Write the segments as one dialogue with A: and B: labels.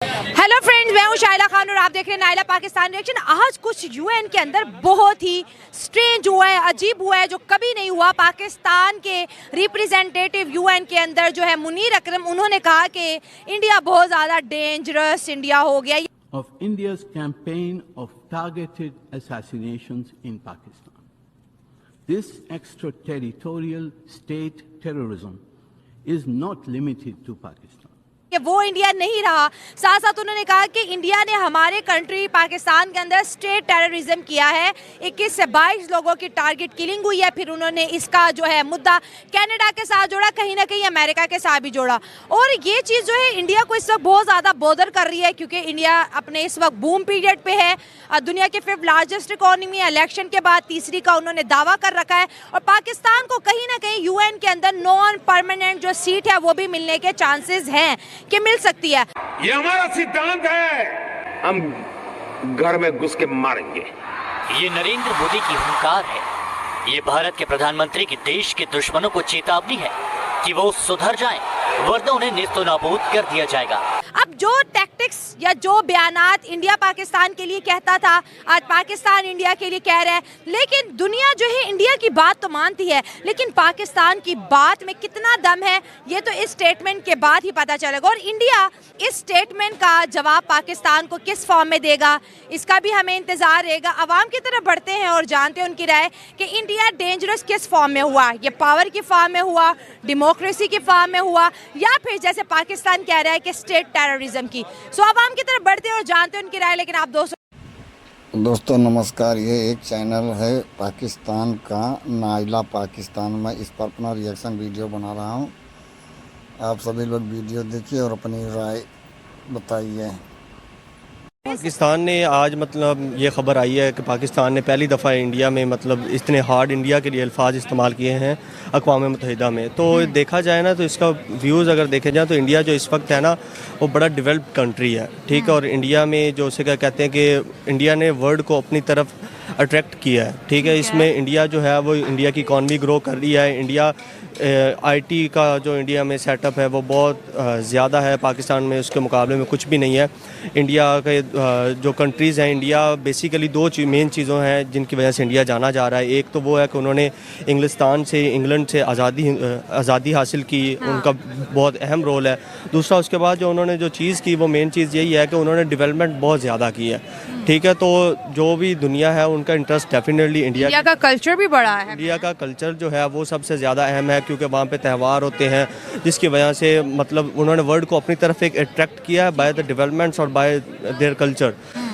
A: Hello friends, मैं हूं शाइला खान और आप देख रहे हैं नाइला पाकिस्तान रिएक्शन। आज कुछ यूएन के अंदर बहुत ही स्ट्रेंज हुआ है, अजीब हुआ है, जो कभी नहीं हुआ। पाकिस्तान के रिप्रेजेंटेटिव यूएन के अंदर जो है मुनीर अकरम, उन्होंने कहा कि इंडिया बहुत ज़्यादा डेंजरस इंडिया हो गया।
B: Of India's campaign of targeted assassinations in Pakistan. This extraterritorial state terrorism is not limited to Pakistan.
A: कि वो इंडिया नहीं रहा। साथ साथ उन्होंने कहा कि इंडिया ने हमारे कंट्री पाकिस्तान के अंदर स्टेट टेररिज्म किया है। 21 से 22 लोगों की टारगेट किलिंग हुई है। फिर उन्होंने इसका जो है मुद्दा कनाडा के साथ जोड़ा, कहीं ना कहीं अमेरिका के साथ भी जोड़ा। और ये चीज़ जो है इंडिया को इस वक्त बहुत ज़्यादा बॉदर कर रही है, क्योंकि इंडिया अपने इस वक्त बूम पीरियड पे है। दुनिया के 5th लार्जेस्ट इकोनॉमी है, इलेक्शन के बाद तीसरी का उन्होंने दावा कर रखा है। और पाकिस्तान को कहीं ना कहीं यूएन के अंदर नॉन परमानेंट जो सीट है वो भी मिलने के चांसेस हैं कि मिल सकती है।
C: ये हमारा सिद्धांत है, हम घर में घुस के मारेंगे।
D: ये नरेंद्र मोदी की हुंकार है। ये भारत के प्रधानमंत्री की देश के दुश्मनों को चेतावनी है कि वो सुधर जाएं, वरना उन्हें नेस्तो नाबूद कर दिया जाएगा।
A: अब जो टैक्टिक्स या जो बयानात इंडिया पाकिस्तान के लिए कहता था, आज पाकिस्तान इंडिया के लिए कह रहा है। लेकिन दुनिया जो है इंडिया की बात तो मानती है, लेकिन पाकिस्तान की बात में कितना दम है ये तो इस स्टेटमेंट के बाद ही पता चलेगा। और इंडिया इस स्टेटमेंट का जवाब पाकिस्तान को किस फॉर्म में देगा, इसका भी हमें इंतजार रहेगा। अवाम की तरफ बढ़ते हैं और जानते हैं उनकी राय कि इंडिया डेंजरस किस फॉर्म में हुआ। ये पावर की फॉर्म में हुआ, डेमोक्रेसी की फॉर्म में हुआ, या फिर जैसे पाकिस्तान कह रहा है कि स्टेट टेररिज्म की। सो अवाम की तरफ बढ़ते हैं और जानते हैं उनकी राय। लेकिन आप
E: दोस्तों नमस्कार, ये एक चैनल है पाकिस्तान का, नाइला पाकिस्तान। मैं इस पर अपना रिएक्शन वीडियो बना रहा हूँ। आप सभी लोग वीडियो देखिए और अपनी राय बताइए।
F: पाकिस्तान ने आज मतलब ये ख़बर आई है कि पाकिस्तान ने पहली दफ़ा इंडिया में मतलब इतने हार्ड इंडिया के लिए अल्फाज इस्तेमाल किए हैं अक़वाम मुत्तहिदा में। तो देखा जाए ना तो इसका व्यूज़ अगर देखे जाए तो इंडिया जो इस वक्त है ना वो बड़ा डेवलप्ड कंट्री है, ठीक है। और इंडिया में जो उसे क्या कहते हैं कि इंडिया ने वर्ल्ड को अपनी तरफ अट्रैक्ट किया है, ठीक है। इसमें इंडिया जो है वो इंडिया की इकॉनमी ग्रो कर रही है। इंडिया आईटी का जो इंडिया में सेटअप है वो बहुत ज़्यादा है, पाकिस्तान में उसके मुकाबले में कुछ भी नहीं है। इंडिया के जो कंट्रीज़ हैं, इंडिया बेसिकली दो मेन चीज़ों हैं जिनकी वजह से इंडिया जाना जा रहा है। एक तो वो है कि उन्होंने इंग्लैंड से आज़ादी हासिल की, उनका बहुत अहम रोल है। दूसरा उसके बाद जो उन्होंने जो चीज़ की वो मेन चीज़ यही है कि उन्होंने डेवलपमेंट बहुत ज़्यादा की है, ठीक है। तो जो भी दुनिया है उनका इंटरेस्ट डेफिनेटली इंडिया
A: का कल्चर भी बड़ा है।
F: इंडिया का कल्चर जो है वो सबसे ज़्यादा अहम है, क्योंकि वहाँ पे त्यौहार होते हैं जिसकी वजह से मतलब उन्होंने वर्ल्ड को अपनी तरफ एक अट्रैक्ट किया है बाय द डेवलपमेंट्स और बाय देयर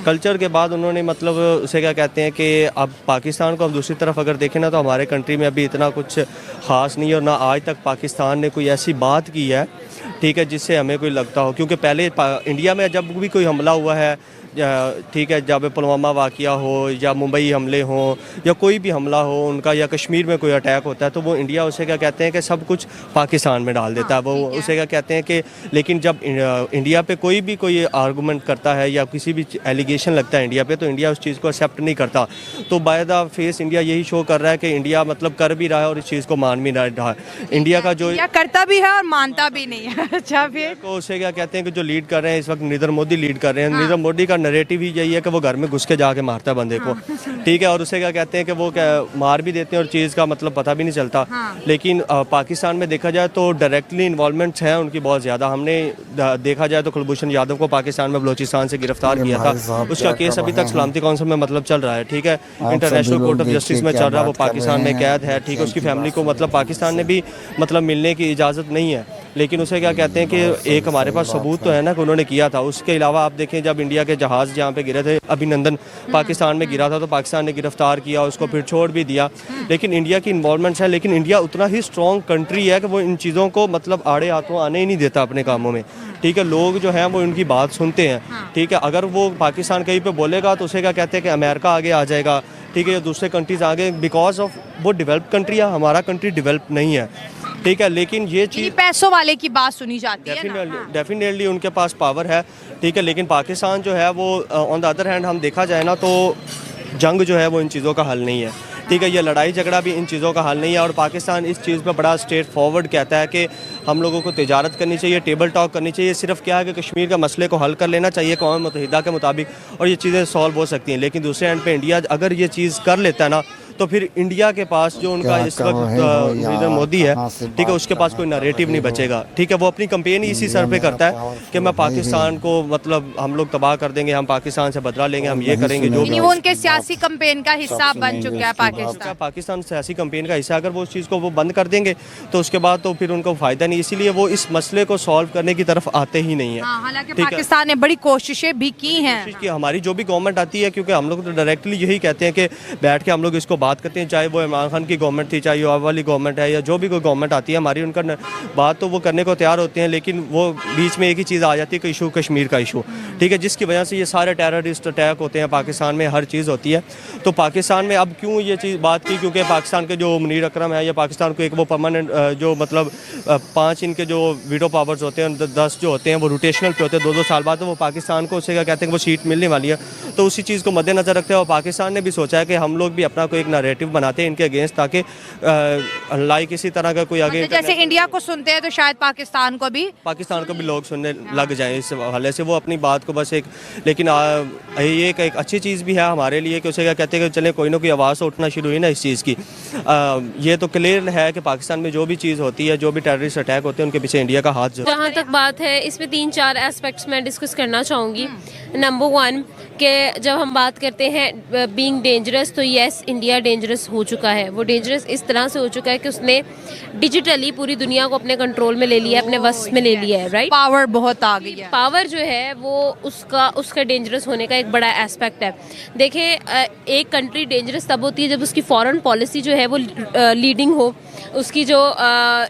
F: कल्चर के बाद उन्होंने मतलब उसे क्या कहते हैं कि अब पाकिस्तान को अब दूसरी तरफ अगर देखें ना तो हमारे कंट्री में अभी इतना कुछ ख़ास नहीं है। और ना आज तक पाकिस्तान ने कोई ऐसी बात की है, ठीक है, जिससे हमें कोई लगता हो। क्योंकि पहले इंडिया में जब भी कोई हमला हुआ है, ठीक है, जब पुलवामा वाक़या हो या मुंबई हमले हों या कोई भी हमला हो उनका, या कश्मीर में कोई अटैक होता है, तो वो इंडिया उसे क्या कहते हैं कि सब कुछ पाकिस्तान में डाल देता है। वो उसे क्या कहते हैं कि लेकिन जब इंडिया पे कोई आर्गूमेंट करता है या किसी भी एलिगेशन लगता है इंडिया पे, तो इंडिया उस चीज़ को एक्सेप्ट नहीं करता। तो बाय द फेस इंडिया यही शो कर रहा है कि इंडिया मतलब कर भी रहा है और इस चीज़ को मान भी रहा है। इंडिया का जो
A: करता भी है और मानता भी नहीं है। अच्छा, फिर
F: उसे क्या कहते हैं कि जो लीड कर रहे हैं इस वक्त नरेंद्र मोदी लीड कर रहे हैं। नरेंद्र मोदी का नैरेटिव ही यही है कि वो घर में घुस के जाके मारता है बंदे को, ठीक है। और उसे क्या कहते हैं कि वो क्या मार भी देते हैं और चीज़ का मतलब पता भी नहीं चलता। लेकिन पाकिस्तान में देखा जाए तो डायरेक्टली इन्वॉल्वमेंट्स हैं उनकी बहुत ज़्यादा। हमने देखा जाए तो कुलभूषण यादव को पाकिस्तान में बलूचिस्तान से गिरफ्तार किया था, उसका केस अभी तक सलामती काउंसिल में मतलब चल रहा है, ठीक है। इंटरनेशनल कोर्ट ऑफ जस्टिस में चल रहा है, वो पाकिस्तान में कैद है, ठीक है। उसकी फैमिली को मतलब पाकिस्तान ने भी मतलब मिलने की इजाज़त नहीं है। लेकिन उसे क्या कहते हैं कि एक हमारे पास सबूत तो है ना कि उन्होंने किया था। उसके अलावा आप देखें जब इंडिया के जहाज़ जहाँ पे गिरे थे, अभिनंदन पाकिस्तान में गिरा था, तो पाकिस्तान ने गिरफ्तार किया उसको, फिर छोड़ भी दिया। लेकिन इंडिया की इन्वॉल्वमेंट्स है, लेकिन इंडिया उतना ही स्ट्रॉन्ग कंट्री है कि वो इन चीज़ों को मतलब आड़े हाथों आने ही नहीं देता अपने कामों में, ठीक है। लोग जो हैं वो उनकी बात सुनते हैं, ठीक है। अगर वो पाकिस्तान कहीं पे बोलेगा तो उसे क्या कहते हैं कि अमेरिका आगे आ जाएगा, ठीक है, या दूसरे कंट्रीज आगे, बिकॉज ऑफ वो डेवलप कंट्री है, हमारा कंट्री डेवलप नहीं है, ठीक है। लेकिन ये चीज़
A: पैसों वाले की बात सुनी जाती है,
F: डेफिनेटली उनके पास पावर है, ठीक है। लेकिन पाकिस्तान जो है वो ऑन द अदर हैंड हम देखा जाए ना तो जंग जो है वो इन चीज़ों का हल नहीं है, ठीक है, ये लड़ाई झगड़ा भी इन चीज़ों का हल नहीं है। और पाकिस्तान इस चीज़ पर बड़ा स्ट्रेट फॉरवर्ड कहता है कि हम लोगों को तिजारत करनी चाहिए, टेबल टॉक करनी चाहिए। सिर्फ क्या है कि कश्मीर का मसले को हल कर लेना चाहिए अक़वाम मुत्तहिदा के मुताबिक और ये चीज़ें सॉल्व हो सकती हैं। लेकिन दूसरे एंड पे इंडिया अगर ये चीज़ कर लेता है ना, तो फिर इंडिया के पास जो उनका इस वक्त नरेंद्र मोदी है, ठीक है, उसके पास कोई नैरेटिव नहीं बचेगा। ठीक है, वो अपनी कंपेन ही इसी सर पे करता है कि मैं पाकिस्तान को मतलब हम लोग तबाह कर देंगे, हम पाकिस्तान से बदला लेंगे, हम ये करेंगे जो भी।
A: वो उनके सियासी कैंपेन का हिस्सा बन चुका है
F: पाकिस्तान सियासी कैंपेन का हिस्सा। अगर वो उस चीज़ को वो बंद कर देंगे तो उसके बाद तो फिर उनको फ़ायदा नहीं, इसीलिए वो इस मसले को सॉल्व करने की तरफ आते ही नहीं है।
A: हालांकि पाकिस्तान ने बड़ी कोशिशें भी की हैं
F: कि हमारी जो भी गवर्नमेंट आती है, क्योंकि हम लोग तो डायरेक्टली यही कहते हैं कि बैठ के हम लोग इसको बात करते हैं, चाहे वो इमरान खान की गवर्नमेंट थी, चाहे वो वाली गवर्नमेंट है या जो भी कोई गवर्नमेंट आती है हमारी, उनका बात तो वो करने को तैयार होते हैं। लेकिन वो बीच में एक ही चीज़ आ जाती है कि इशू कश्मीर का इशू, ठीक है, जिसकी वजह से ये सारे टेररिस्ट अटैक होते हैं पाकिस्तान में, हर चीज़ होती है। तो पाकिस्तान में अब क्यों ये चीज़ बात की, क्योंकि पाकिस्तान के जो मुनीर अकरम है या पाकिस्तान को एक वो परमानेंट जो मतलब 5 इनके जो वीटो पावर्स होते हैं, 10 जो होते हैं वो रोटेशनल पे होते हैं 2-2 साल बाद, तो वो पाकिस्तान को उससे क्या कहते हैं वो सीट मिलने वाली है। तो उसी चीज़ को मद्देनज़र रखते हैं और पाकिस्तान ने भी सोचा है कि हम लोग भी अपना कोई एक नैरेटिव बनाते हैं इनके अगेंस्ट, ताकि लाइक इसी तरह का कोई आगे
A: जैसे इंडिया को सुनते हैं तो शायद पाकिस्तान को भी
F: लोग सुनने लग जाएं इस हवाले से, वो अपनी बात को बस एक। लेकिन ये एक अच्छी चीज़ भी है हमारे लिए कि उसे क्या कहते हैं कि चले कोई ना कोई आवाज़ उठना शुरू हुई ना इस चीज़ की। ये तो क्लियर है कि पाकिस्तान में जो भी चीज़ होती है, जो भी टेररिस्ट अटैक होते हैं, उनके पीछे इंडिया का हाथ।
G: जहाँ तक बात है इसमें 3-4 एस्पेक्ट्स मैं डिस्कस करना चाहूँगी। नंबर 1 कि जब हम बात करते हैं बीइंग डेंजरस, तो यस इंडिया डेंजरस हो चुका है। वो डेंजरस इस तरह से हो चुका है कि उसने डिजिटली पूरी दुनिया को अपने कंट्रोल में ले लिया है, अपने वश में ले लिया है, राइट।
A: पावर बहुत आ गई है।
G: पावर जो है वो उसका डेंजरस होने का एक बड़ा एस्पेक्ट है। देखिए एक कंट्री डेंजरस तब होती है जब उसकी फॉरेन पॉलिसी जो है वो लीडिंग हो, उसकी जो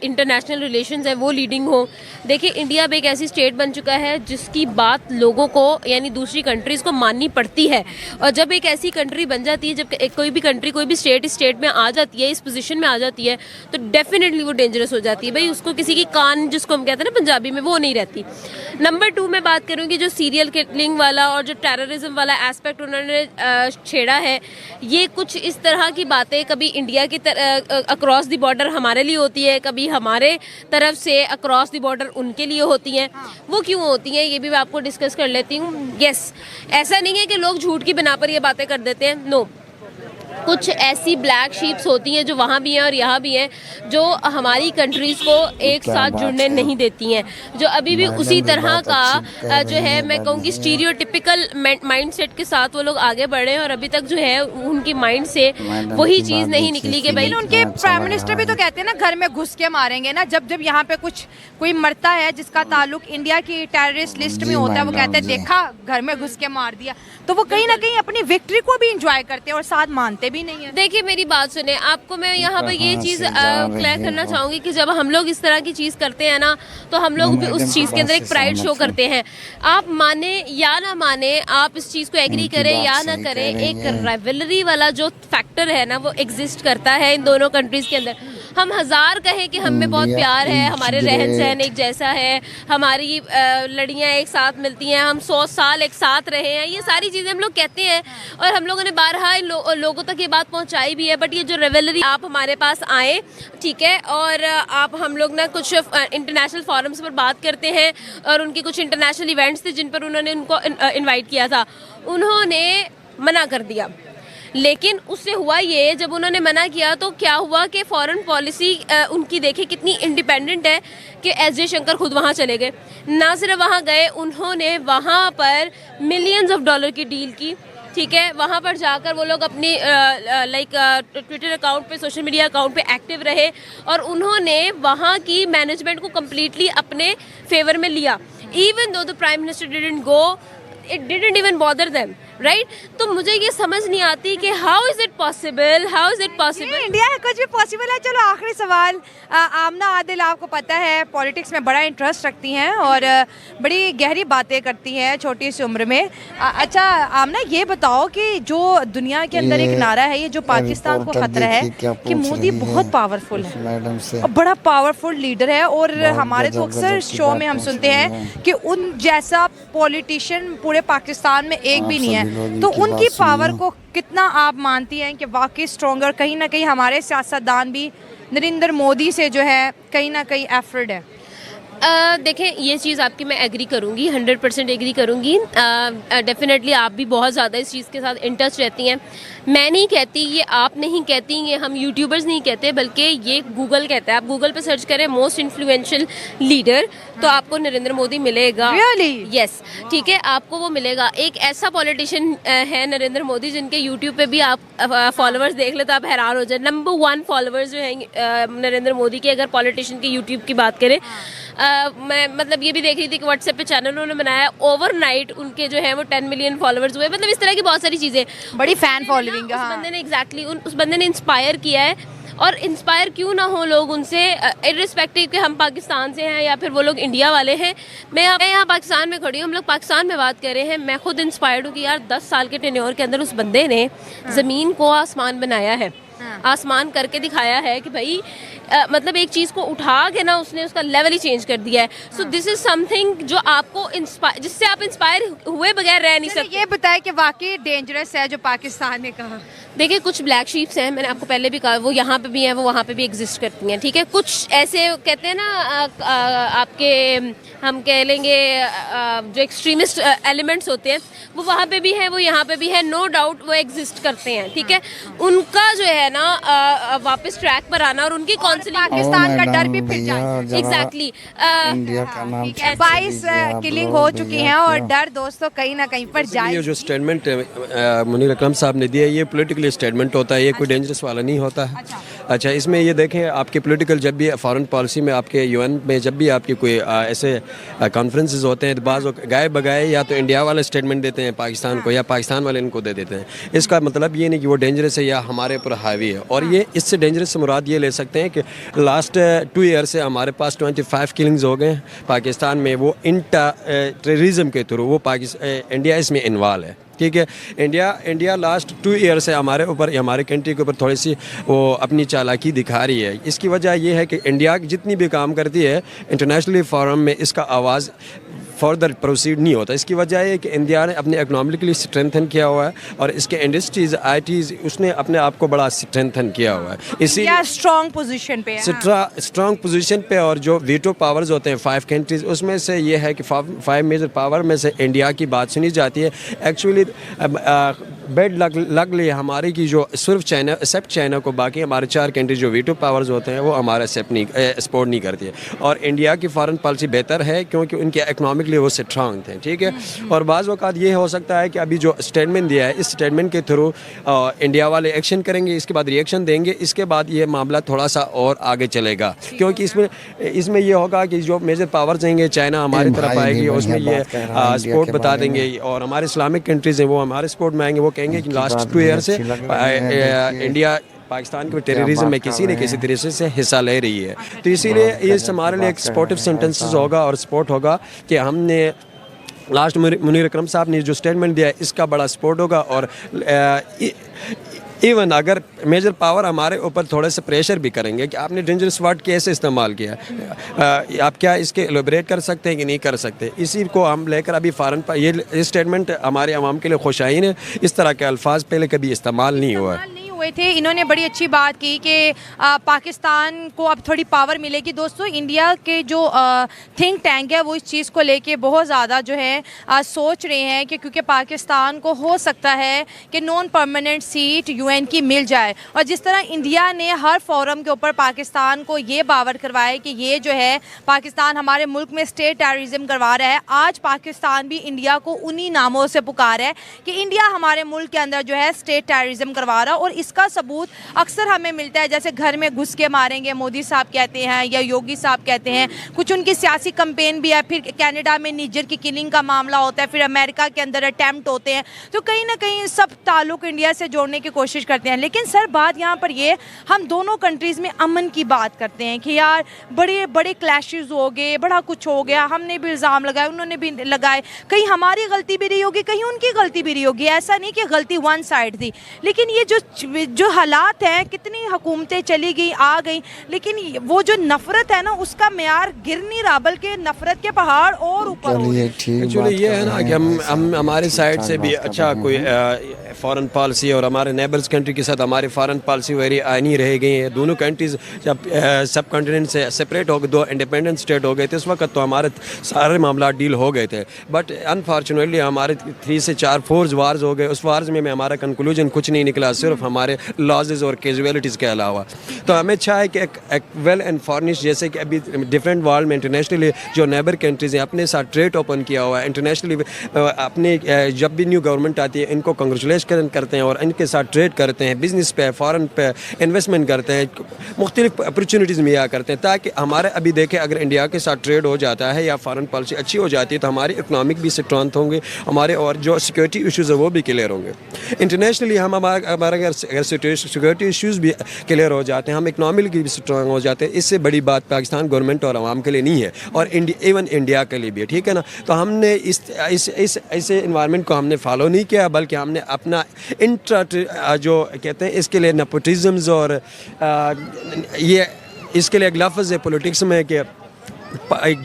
G: इंटरनेशनल रिलेशंस है वो लीडिंग हो। देखिए इंडिया अब एक ऐसी स्टेट बन चुका है जिसकी बात लोगों को यानी दूसरी कंट्रीज़ को माननी पड़ती है। और जब एक ऐसी कंट्री बन जाती है, जब कोई भी कंट्री कोई भी स्टेट में आ जाती है, इस पोजीशन में आ जाती है, तो डेफिनेटली वो डेंजरस हो जाती है। भाई उसको किसी की कान, जिसको हम कहते हैं ना पंजाबी में, वो नहीं रहती। नंबर 2 मैं बात करूँगी जो सीरियल किलिंग वाला और जो टेररिज्म वाला एस्पेक्ट उन्होंने छेड़ा है, ये कुछ इस तरह की बातें कभी इंडिया की अक्रॉस द बॉर्डर हमारे लिए होती है, कभी हमारे तरफ से अक्रॉस द बॉर्डर उनके लिए होती हैं। वो क्यों होती हैं ये भी मैं आपको डिस्कस कर लेती हूँ। यस, ऐसा नहीं है कि लोग झूठ की बिना पर ये बातें कर देते हैं, नो। कुछ ऐसी ब्लैक शीप्स होती हैं जो वहाँ भी हैं और यहाँ भी हैं, जो हमारी कंट्रीज़ को एक साथ जुड़ने नहीं देती हैं, जो अभी भी उसी तरह का जो है मैं कहूँगी स्टीरियोटिपिकल माइंडसेट के साथ वो लोग आगे बढ़ रहे हैं। और अभी तक जो है उनकी माइंड से वही चीज़ नहीं निकली कि भाई
A: उनके प्राइम मिनिस्टर भी तो कहते हैं ना घर में घुस के मारेंगे ना। जब जब यहाँ पे कोई मरता है जिसका ताल्लुक इंडिया की टेररिस्ट लिस्ट में होता है, वो कहते हैं देखा घर में घुस के मार दिया। तो वो कहीं ना कहीं अपनी विक्ट्री को भी इंजॉय करते हैं और साथ मानते भी नहीं है।
G: देखिए मेरी बात सुने, आपको मैं यहाँ पर ये चीज़ क्लियर करना चाहूँगी कि जब हम लोग इस तरह की चीज़ करते हैं ना, तो हम लोग भी उस चीज़ के अंदर एक प्राइड शो करते हैं। आप माने या ना माने, आप इस चीज़ को एग्री करें या ना करें, एक राइवलरी वाला जो फैक्टर है ना वो एग्जिस्ट करता है इन दोनों कंट्रीज़ के अंदर। हम हज़ार कहें कि हमें बहुत प्यार है, हमारे रहन सहन एक जैसा है, हमारी लड़ियाँ एक साथ मिलती हैं, हम 100 साल एक साथ रहे हैं, ये सारी चीज़ें हम लोग कहते हैं और हम लोगों ने बारहा लोगों तक ये बात पहुंचाई भी है। बट ये जो रिवेलरी, आप हमारे पास आए, ठीक है, और आप हम लोग ना कुछ इंटरनेशनल फोरम्स पर बात करते हैं और उनके कुछ इंटरनेशनल इवेंट्स थे जिन पर उन्होंने उनको इनवाइट किया था, उन्होंने मना कर दिया। लेकिन उससे हुआ ये, जब उन्होंने मना किया तो क्या हुआ कि फॉरेन पॉलिसी उनकी देखे कितनी इंडिपेंडेंट है कि एस जयशंकर खुद वहाँ चले गए। ना सिर्फ वहाँ गए, उन्होंने वहाँ पर मिलियंस ऑफ डॉलर की डील की, ठीक है। वहाँ पर जाकर वो लोग अपनी ट्विटर अकाउंट पे, सोशल मीडिया अकाउंट पे एक्टिव रहे और उन्होंने वहाँ की मैनेजमेंट को कम्प्लीटली अपने फेवर में लिया। Even though the prime minister didn't go, it didn't even bother them, right. तो मुझे ये समझ नहीं आती कि how is it possible
A: India है कुछ भी पॉसिबल है। चलो आखिरी सवाल, आमना आदिल आपको पता है पॉलिटिक्स में बड़ा इंटरेस्ट रखती हैं और बड़ी गहरी बातें करती हैं छोटी सी उम्र में। अच्छा आमना, ये बताओ कि जो दुनिया के अंदर एक नारा है, ये जो पाकिस्तान को खतरा है कि मोदी बहुत पावरफुल है और बड़ा पावरफुल लीडर है, और हमारे तो अक्सर शो में हम सुनते हैं कि उन जैसा पॉलिटिशियन पूरे पाकिस्तान में एक भी नहीं है। हैं, तो उनकी पावर को कितना आप मानती हैं कि वाकई स्ट्रॉन्गर, कहीं ना कहीं हमारे सियासतदान भी नरेंद्र मोदी से जो है कहीं ना कहीं एफर्ड है?
G: देखें, ये चीज़ आपकी मैं एग्री करूँगी, 100% एग्री करूँगी। डेफिनेटली आप भी बहुत ज़्यादा इस चीज़ के साथ इन टच रहती हैं। मैं नहीं कहती, ये आप नहीं कहती, ये हम यूट्यूबर्स नहीं कहते, बल्कि ये गूगल कहता है। आप गूगल पे सर्च करें मोस्ट इन्फ्लुएंशियल लीडर, तो आपको नरेंद्र मोदी मिलेगा।
A: Really?
G: यस, ठीक है, आपको वो मिलेगा। एक ऐसा पॉलिटिशियन है नरेंद्र मोदी जिनके यूट्यूब पे भी आप फॉलोअर्स देख ले तो आप हैरान हो जाए। नंबर 1 फॉलोअर्स जो हैं नरेंद्र मोदी के, अगर पॉलिटिशियन के यूट्यूब की बात करें। मैं मतलब ये भी देख रही थी कि व्हाट्सएप पे चैनल उन्होंने बनाया, ओवरनाइट उनके जो है वो 10 मिलियन फॉलोअर्स हुए। मतलब इस तरह की बहुत सारी चीज़ें,
A: बड़ी फैन फॉलोइंग है।
G: उस बंदे ने एग्जैक्टली उस बंदे ने इंस्पायर किया है। और इंस्पायर क्यों ना हो लोग उनसे, इर्रिस्पेक्टिव कि हम पाकिस्तान से हैं या फिर वो लोग इंडिया वाले हैं। मैं यहाँ पाकिस्तान में खड़ी हूँ, हम लोग पाकिस्तान में बात कर रहे हैं। मैं खुद इंस्पायर्ड हूँ कि यार 10 साल के टेन्योर के अंदर उस बंदे ने ज़मीन को आसमान बनाया है, आसमान करके दिखाया है कि भाई मतलब एक चीज़ को उठा के ना उसने उसका लेवल ही चेंज कर दिया है। सो दिस इज समथिंग जो आपको जिससे आप इंस्पायर हुए बगैर रह नहीं सकते।
A: ये बताया कि वाकई डेंजरस है जो पाकिस्तान ने कहा।
G: देखिए, कुछ ब्लैक शीप्स हैं, मैंने आपको पहले भी कहा, वो यहाँ पे भी हैं, वो वहाँ पे भी एग्जिस्ट करती हैं, ठीक है। कुछ ऐसे कहते हैं ना आपके, हम कह लेंगे जो एक्सट्रीमिस्ट एलिमेंट्स होते हैं, वो वहाँ पे भी हैं, वो यहाँ पे भी है, नो डाउट वो एग्जिस्ट करते हैं, ठीक है। उनका जो है ना वापस ट्रैक पर आना और उनकी काउंसलिंग,
A: पाकिस्तान का डर भी फिर जाए।
G: एग्जैक्टली,
E: इंडिया का नाम
A: 22 किलिंग हो चुकी हैं और डर दोस्तों कहीं ना कहीं पर जाए।
H: ये जो स्टेटमेंट मुनीर अकरम साहब ने दिया, ये पॉलिटिकल स्टेटमेंट होता है, ये कोई डेंजरस वाला नहीं होता है। अच्छा, इसमें ये देखें, आपके पॉलिटिकल जब भी फॉरेन पॉलिसी में, आपके यूएन में जब भी आपके कोई ऐसे कॉन्फ्रेंसेस होते हैं, तो बाज़ गाए बगाए या तो इंडिया वाले स्टेटमेंट देते हैं पाकिस्तान को, या पाकिस्तान वाले इनको दे देते हैं। इसका मतलब ये नहीं कि वो डेंजरस है या हमारे ऊपर हावी है। और ये इससे डेंजरस से मुराद ये ले सकते हैं कि लास्ट 2 ईयर से हमारे पास 25 किलिंग्स हो गए पाकिस्तान में, वो टेररिज्म के थ्रू वो इंडिया इसमें इन्वॉल्व है, ठीक है। इंडिया लास्ट 2 ईयर से हमारे ऊपर, हमारे कंट्री के ऊपर थोड़ी सी वो अपनी चालाकी दिखा रही है। इसकी वजह ये है कि इंडिया जितनी भी काम करती है इंटरनेशनली फोरम में, इसका आवाज़ फर्दर प्रोसीड नहीं होता। इसकी वजह है कि इंडिया ने अपने इकोनॉमिकली स्ट्रेंथन किया हुआ है और इसके इंडस्ट्रीज़, आईटीज़, उसने अपने आप को बड़ा स्ट्रेंथन किया हुआ है। इसी
A: स्ट्रॉन्ग पोजीशन पे है,
H: स्ट्रॉन्ग पोजीशन पे। और जो वीटो पावर्स होते हैं 5 कंट्रीज, उसमें से ये है कि 5 मेजर पावर में से इंडिया की बात सुनी जाती है। एक्चुअली बेड लगली हमारी की जो सिर्फ चाइना एक्सेप्ट चाइना को, बाकी हमारे 4 कंट्री जो वीटो पावर्स होते हैं वो हमारा सपोर्ट नहीं करती है। और इंडिया की फॉरेन पॉलिसी बेहतर है क्योंकि उनके इकोनॉमिकली वो स्ट्रांग थे, ठीक है। और बाज़ वक़्त ये हो सकता है कि अभी जो स्टेटमेंट दिया है, इस स्टेटमेंट के थ्रू इंडिया वाले एक्शन करेंगे, इसके बाद रिएक्शन देंगे, इसके बाद ये मामला थोड़ा सा और आगे चलेगा। क्योंकि इसमें ये होगा कि जो मेजर पावर्स आएंगे, चाइना हमारी तरफ आएगी, उसमें ये सपोर्ट बता देंगे, और हमारे इस्लामिक कंट्रीज़ हैं वो हमारे सपोर्ट में आएंगे। वो कहेंगे कि लास्ट 2 ईयर से इंडिया पाकिस्तान के टेररिज्म में किसी न किसी तरीके से हिस्सा ले रही है। तो इसीलिए ये हमारे लिए एक सपोर्टिव सेंटेंसेस होगा और सपोर्ट होगा कि हमने लास्ट मुनीर अकरम साहब ने जो स्टेटमेंट दिया है, इसका बड़ा सपोर्ट होगा। और इवन अगर मेजर पावर हमारे ऊपर थोड़े से प्रेशर भी करेंगे कि आपने डेंजरस वर्ड कैसे इस्तेमाल किया, आप क्या इसके एलोबरेट कर सकते हैं कि नहीं कर सकते, इसी को हम लेकर अभी फॉरेन पर ये स्टेटमेंट हमारे आवाम के लिए खुशाइन है। इस तरह के अल्फाज पहले कभी इस्तेमाल नहीं हुआ है।
A: हुए थे। इन्होंने बड़ी अच्छी बात की कि पाकिस्तान को अब थोड़ी पावर मिलेगी। दोस्तों, इंडिया के जो थिंक टैंक है वो इस चीज़ को लेके बहुत ज़्यादा जो है सोच रहे हैं कि क्योंकि पाकिस्तान को हो सकता है कि नॉन परमानेंट सीट यूएन की मिल जाए। और जिस तरह इंडिया ने हर फोरम के ऊपर पाकिस्तान को ये बावर करवाया कि ये जो है पाकिस्तान हमारे मुल्क में स्टेट टेररिज्म करवा रहा है, आज पाकिस्तान भी इंडिया को उन्हीं नामों से पुकार है कि इंडिया हमारे मुल्क के अंदर जो है स्टेट टेररिज्म करवा रहा है। और इसका सबूत अक्सर हमें मिलता है, जैसे घर में घुस के मारेंगे मोदी साहब कहते हैं या योगी साहब कहते हैं, कुछ उनकी सियासी कैंपेन भी है, फिर कनाडा में निजर की किलिंग का मामला होता है, फिर अमेरिका के अंदर अटैम्प्ट होते हैं। तो कहीं ना कहीं सब ताल्लुक इंडिया से जोड़ने की कोशिश करते हैं। लेकिन सर बात यहाँ पर ये, हम दोनों कंट्रीज़ में अमन की बात करते हैं कि यार बड़े बड़े क्लैशेस हो गए, बड़ा कुछ हो गया, हमने भी इल्ज़ाम लगाए, उन्होंने भी लगाए, कहीं हमारी गलती भी रही होगी, कहीं उनकी गलती भी रही होगी। ऐसा नहीं कि गलती वन साइड थी। लेकिन ये जो जो हालात हैं, कितनी हुकूमतें चली गई आ गई, लेकिन वो जो नफरत है ना उसका मेयार गिर नहीं रहा, बल्कि नफरत के पहाड़ और ऊपर हो रहे हैं।
H: एक्चुअली ये है ना कि हम हमारे साइड से भी अच्छा कोई फॉरेन पॉलिसी और हमारे नेबर्स कंट्री के साथ हमारी फॉरेन पॉलिसी वेरी नहीं रह गई है। दोनों कंट्रीज़ जब सब कॉन्टिनेंट से सेपरेट हो गए, 2 इंडिपेंडेंट स्टेट हो गए थे, उस वक्त तो हमारे सारे मामला डील हो गए थे। बट अनफॉर्चुनेटली हमारे 3 से 4 फोर्स वार्स हो गए। उस वार्स में हमारा कंक्लूजन कुछ नहीं निकला, सिर्फ हमारे लॉजेज और कैजुअलिटीज़ के अलावा। तो हमें चाहे कि एक वेल एंड फॉर्निश, जैसे कि अभी डिफरेंट वर्ल्ड में इंटरनेशनली जो नेबर कंट्रीज़ हैं अपने साथ ट्रेड ओपन किया हुआ है। इंटरनेशनली अपने जब भी न्यू गवर्नमेंट आती है इनको कंग्रेचुलेशन करते हैं और इनके साथ ट्रेड करते हैं, बिजनेस पे फ़ॉरन पे इन्वेस्टमेंट करते हैं, मुख्तलिफ अपॉर्चुनिटीज़ मुहैया करते हैं, ताकि हमारे अभी देखें अगर इंडिया के साथ ट्रेड हो जाता है या फॉरेन पॉलिसी अच्छी हो जाती है तो हमारी इकनॉमिक भी स्ट्रॉन्थ होंगे, हमारे और जो सिक्योरिटी इश्यूज़ है वो भी क्लियर होंगे। इंटरनेशनली हम हमारे अगर सिक्योरिटी इश्यूज़ भी क्लियर हो जाते हैं, हम इकनॉमिकली भी स्ट्रॉन्ग हो जाते हैं। इससे बड़ी बात पाकिस्तान गवर्नमेंट और आवाम के लिए नहीं है, और इवन इंडिया के लिए भी, ठीक है ना। तो हमने इस ऐसे इन्वायरमेंट को हमने फॉलो नहीं किया, बल्कि हमने अपना इंट्रा जो कहते हैं इसके लिए नेपोटिज्म्स और ये इसके लिए एक लफ्ज़ है पॉलिटिक्स में कि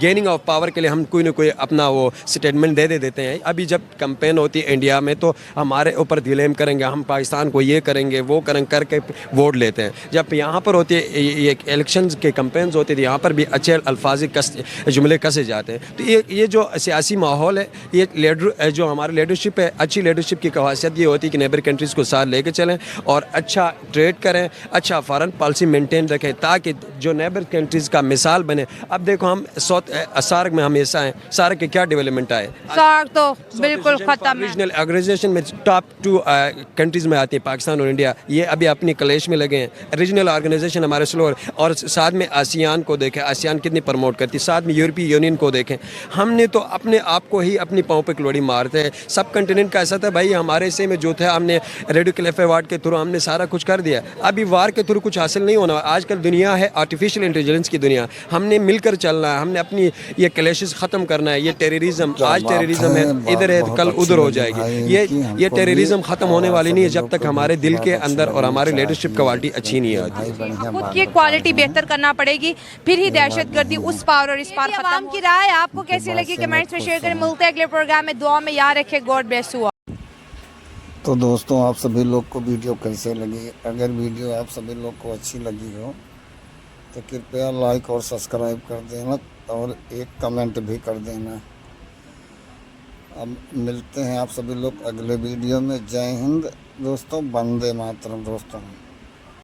H: गेनिंग ऑफ पावर के लिए हम कोई ना कोई अपना वो स्टेटमेंट दे देते हैं। अभी जब कैंपेन होती है इंडिया में तो हमारे ऊपर ब्लेम करेंगे, हम पाकिस्तान को ये करेंगे वो करेंगे करके वोट लेते हैं। जब यहाँ पर होती है ये इलेक्शंस के कैंपेन्स होते थे, यहाँ पर भी अच्छे अल्फाज जुमले कसे जाते हैं। तो ये जो सियासी माहौल है, ये लीडर जो हमारी लीडरशिप है, अच्छी लीडरशिप की खासियत ये होती है कि नेबर कंट्रीज़ को साथ लेके चलें और अच्छा ट्रेड करें, अच्छा फॉरेन पॉलिसी मेंटेन रखें, ताकि जो नेबर कंट्रीज़ का मिसाल बने। अब देखो हम सार्क में हमेशा हैं, सार्क के क्या डेवलपमेंट आए, सार्क तो बिल्कुल ख़त्म है। रीजनल ऑर्गेनाइजेशन में टॉप 2 कंट्रीज़ में आती है पाकिस्तान और इंडिया, ये अभी अपनी क्लैश में लगे हैं। रीजनल ऑर्गेनाइजेशन हमारे स्लो, और साथ में आसियान को देखें, आसियान कितनी प्रमोट करती है, साथ में यूरोपीय यूनियन को देखें। हमने तो अपने आप को ही अपनी पाँव पे कलोड़ी मारते हैं। सब कंटिनेंट का ऐसा था भाई, हमारे से में जो था हमने रेडियो क्लेफ अवार्ड के थ्रू हमने सारा कुछ कर दिया। अभी वार के थ्रू कुछ हासिल नहीं होना। आजकल दुनिया है आर्टिफिशियल इंटेलिजेंस की दुनिया, हमने मिलकर चलना है, हमने अपनी ये क्लैशेस ख़त्म करना है। ये टेररिज्म, आज टेररिज्म है इधर है तो कल उधर हो जाएगी। ये टेररिज्म ख़त्म होने वाली नहीं है जब तक हमारे दिल के अंदर और हमारे लीडरशिप क्वालिटी अच्छी नहीं आती।
A: खुद की क्वालिटी बेहतर करना पड़ेगी, फिर ही दहशतगर्दी उस पार और इस पार खत्म। आवाम की राय आपको कैसी लगी कमेंट्स में शेयर करें। मिलते हैं अगले प्रोग्राम में, दुआ में याद रखें। God bless you.
E: तो दोस्तों आप सभी लोग को वीडियो कैसे लगी? अगर वीडियो आप सभी लोग को अच्छी लगी हो तो कृपया लाइक और सब्सक्राइब कर देना और एक कमेंट भी कर देना। अब मिलते हैं आप सभी लोग अगले वीडियो में। जय हिंद दोस्तों, वंदे मातरम दोस्तों।